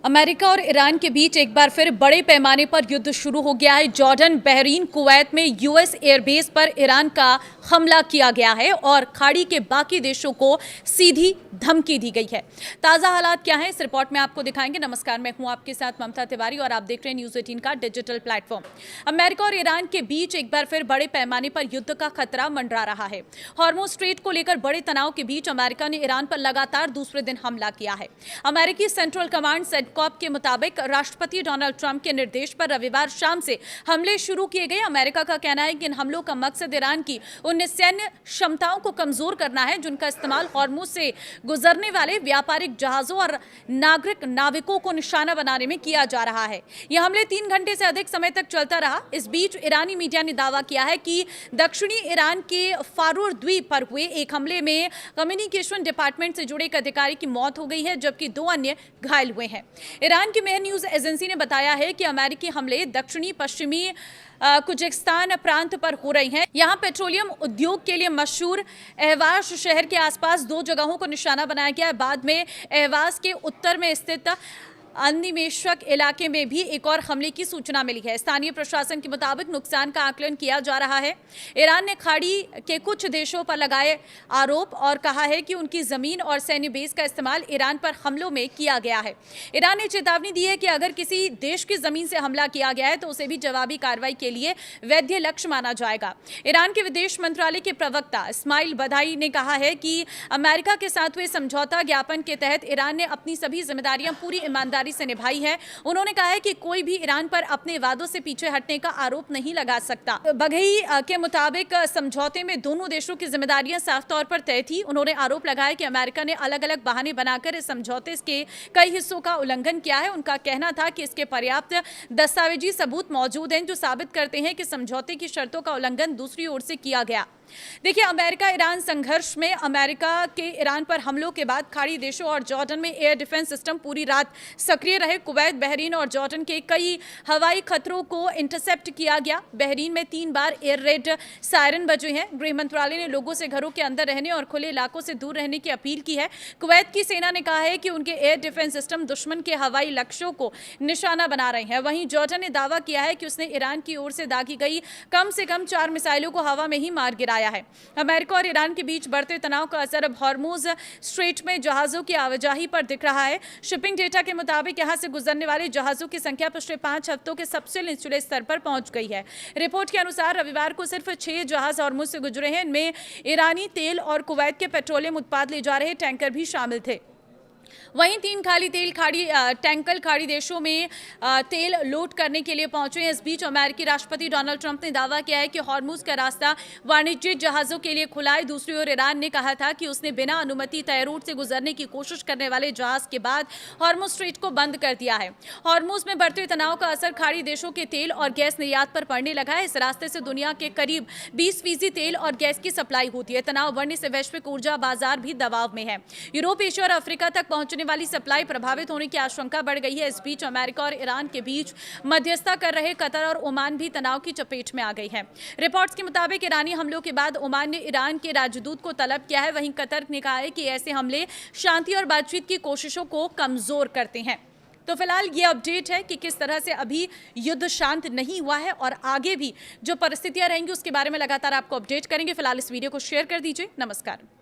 America और Iran के बीच एक बार फिर बड़े पैमाने पर युद्ध शुरू हो गया है। जॉर्डन, बहरीन, कुवैत में यूएस एयरबेस पर ईरान का हमला किया गया है और खाड़ी के बाकी देशों को सीधी धमकी दी गई है। ताज़ा हालात क्या हैं, इस रिपोर्ट में आपको दिखाएंगे। नमस्कार, मैं हूं आपके साथ ममता तिवारी और आप देख रहे हैं न्यूज़ 18 का डिजिटल प्लेटफॉर्म। अमेरिका और ईरान के बीच एक बार फिर बड़े पैमाने पर युद्ध का खतरा मंडरा रहा है। हॉर्मुज़ स्ट्रेट को लेकर बड़े तनाव के बीच अमेरिका ने ईरान पर लगातार दूसरे दिन हमला किया है। अमेरिकी सेंट्रल कमांड सेंटकॉप के मुताबिक राष्ट्रपति डोनाल्ड ट्रंप के निर्देश पर रविवार शाम से हमले शुरू किए गए। अमेरिका का कहना है कि इन हमलों का मकसद ईरान की उन सैन्य क्षमताओं को कमजोर करना है जिनका इस्तेमाल हॉर्मुज़ से गुजरने वाले व्यापारिक जहाजों और नागरिक नाविकों को निशाना बनाने में किया जा रहा है। यह हमले 3 घंटे से अधिक समय तक चलता रहा। इस बीच ईरानी मीडिया ने दावा किया है कि दक्षिणी ईरान के फारूर द्वीप पर हुए एक हमले में कम्युनिकेशन डिपार्टमेंट से जुड़े एक अधिकारी की मौत हो गई है, जबकि 2 अन्य घायल हुए हैं। ईरान की मेहर न्यूज एजेंसी ने बताया है कि अमेरिकी हमले दक्षिणी पश्चिमी कुजिस्तान प्रांत पर हो रही हैं। यहां पेट्रोलियम उद्योग के लिए मशहूर अहवाज शहर के आसपास 2 जगहों को निशाना बनाया गया है। बाद में अहवाज के उत्तर में स्थित अनिमेशक इलाके में भी एक और हमले की सूचना मिली है। स्थानीय प्रशासन के मुताबिक नुकसान का आकलन किया जा रहा है। ईरान ने खाड़ी के कुछ देशों पर लगाए आरोप और कहा है कि उनकी जमीन और सैन्य बेस का इस्तेमाल ईरान पर हमलों में किया गया है। ईरान ने चेतावनी दी है कि अगर किसी देश की जमीन से हमला किया गया है तो उसे भी जवाबी कार्रवाई के लिए वैध लक्ष्य माना जाएगा। ईरान के विदेश मंत्रालय के प्रवक्ता इस्माइल बधाई ने कहा है कि अमेरिका के साथ हुए समझौता ज्ञापन के तहत ईरान ने अपनी सभी जिम्मेदारियां पूरी ईमानदारी से निभाई है। उन्होंने कहा है कि कोई भी ईरान पर अपने वादों से पीछे हटने का आरोप नहीं लगा सकता। बघई के मुताबिक समझौते में दोनों देशों की जिम्मेदारियां साफ तौर पर तय थी। उन्होंने आरोप लगाया कि अमेरिका ने अलग अलग बहाने बनाकर इस समझौते के कई हिस्सों का उल्लंघन किया है। उनका कहना था कि इसके पर्याप्त दस्तावेजी सबूत मौजूद हैं जो साबित करते हैं कि समझौते की शर्तों का उल्लंघन दूसरी ओर से किया गया। देखिए, अमेरिका ईरान संघर्ष में अमेरिका के ईरान पर हमलों के बाद खाड़ी देशों और जॉर्डन में एयर डिफेंस सिस्टम पूरी रात सक्रिय रहे। कुवैत, बहरीन और जॉर्डन के कई हवाई खतरों को इंटरसेप्ट किया गया। बहरीन में 3 बार एयर रेड सायरन बजे हैं। गृह मंत्रालय ने लोगों से घरों के अंदर रहने और खुले इलाकों से दूर रहने की अपील की है। कुवैत की सेना ने कहा है कि उनके एयर डिफेंस सिस्टम दुश्मन के हवाई लक्ष्यों को निशाना बना रहे हैं। वहीं जॉर्डन ने दावा किया है कि उसने ईरान की ओर से दागी गई कम से कम 4 मिसाइलों को हवा में ही मार गिराया है। अमेरिका और ईरान के बीच बढ़ते तनाव का असर अब हॉर्मुज़ स्ट्रेट में जहाजों की आवाजाही पर दिख रहा है। शिपिंग डेटा के मुताबिक यहां से गुजरने वाले जहाजों की संख्या पिछले 5 हफ्तों के सबसे निचले स्तर पर पहुंच गई है। रिपोर्ट के अनुसार रविवार को सिर्फ 6 जहाज हॉर्मुज़ से गुजरे हैं। इनमें ईरानी तेल और कुवैत के पेट्रोलियम उत्पाद ले जा रहे टैंकर भी शामिल थे। वहीं 3 खाली तेल टैंकर खाड़ी देशों में तेल लोड करने के लिए पहुंचे हैं। इस बीच अमेरिकी राष्ट्रपति डोनाल्ड ट्रंप ने दावा किया है कि हॉर्मुज़ का रास्ता वाणिज्यिक जहाजों के लिए खुला है। दूसरी ओर ईरान ने कहा था कि उसने बिना अनुमति तय रूट से गुजरने की कोशिश करने वाले जहाज के बाद हॉर्मुज़ स्ट्रेट को बंद कर दिया है। हॉर्मुज़ में बढ़ते तनाव का असर खाड़ी देशों के तेल और गैस निर्यात पर पड़ने लगा है। इस रास्ते से दुनिया के करीब 20% तेल और गैस की सप्लाई होती है। तनाव बढ़ने से वैश्विक ऊर्जा बाजार भी दबाव में है। यूरोप, एशिया और अफ्रीका तक पहुंचने वाली सप्लाई प्रभावित होने की आशंका बढ़ गई है। इस बीच अमेरिका और ईरान के बीच मध्यस्थता कर रहे कतर और ओमान भी तनाव की चपेट में आ गई है। रिपोर्ट्स के मुताबिक ईरानी हमलों के बाद ओमान ने ईरान के राजदूत को तलब किया है। वहीं कतर ने कहा है कि ऐसे हमले शांति और बातचीत की कोशिशों को कमजोर करते हैं। तो फिलहाल ये अपडेट है कि किस तरह से अभी युद्ध शांत नहीं हुआ है और आगे भी जो परिस्थितियां रहेंगी उसके बारे में लगातार आपको अपडेट करेंगे। फिलहाल इस वीडियो को शेयर कर दीजिए। नमस्कार।